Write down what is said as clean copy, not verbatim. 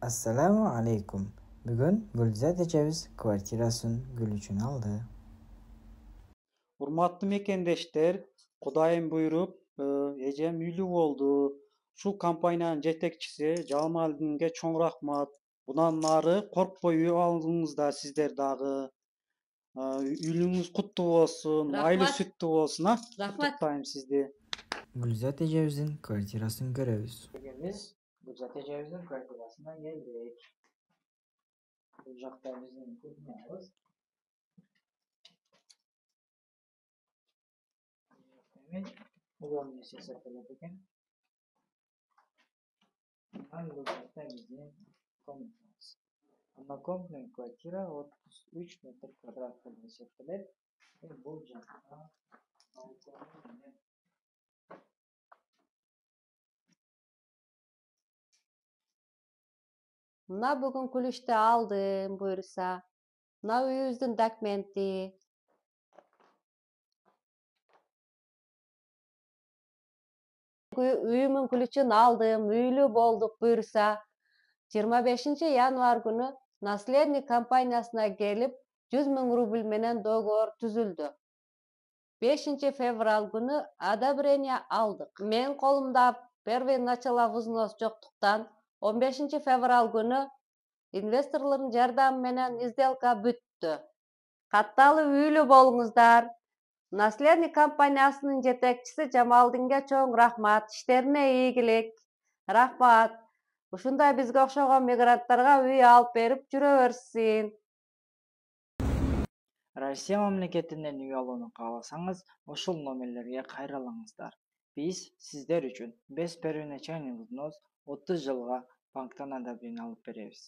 Assalamu alaikum. Bugün Gülzat Ecevit kvartirasın gül üçün aldı. Урматтуу мекендештер, Кудайым буйруп, эжем үйлүү болду. Ушул компаниянын жетекчиси Жалмалдинге чоң рахмат. Bundan ары коркпой үй алыңыздар сиздер дагы. Үйлүүңүз куттуу болсун, майлуу Рахмат. сүттүү болсун, а? Рахмат. Куттуктайм сизди. Gülzat Ecevit'in kvartirasını görüyoruz. Biz Gülzat Ecevit'in kvartirasına geldik. Bu jakta bizim kuzunumuz. Ulan siyaset edelim. Bu jakta bizim komutumuz. Однокомнатная квартира 33 метр квадратный есептелет. Бұл жақта Мына бүгүн күлүштү алдым буюрса. Мына үйүбүздүн документи. Үйүмүн күлүчүн алдым, үйлүү болдук буюрса. 25 январь күнү наследник компаниясына келип 100 000 рубль менен договор түзүлдү. 5 февраль күнү одобрение алдык. Менин колумда первый начало взнос жоктуктан 15 февраль күнү инвесторлордун жардамы менен сделка бүттү. Катталып үйлүү болуңуздар. Наследник компаниясынын жетекчиси Жамалдинге чоң рахмат. Иштерине ийгилик. Рахмат. Ушундай бизге окшогон мигранттарга үй алып берип жүрө берсин. Россия мамлекетинен үй алууну кааласаңыз, ушул номерлерге кайрылыңыздар. Биз сиздер үчүн без первоначальный взнос 30 жылга банктан одобрение алып беребиз.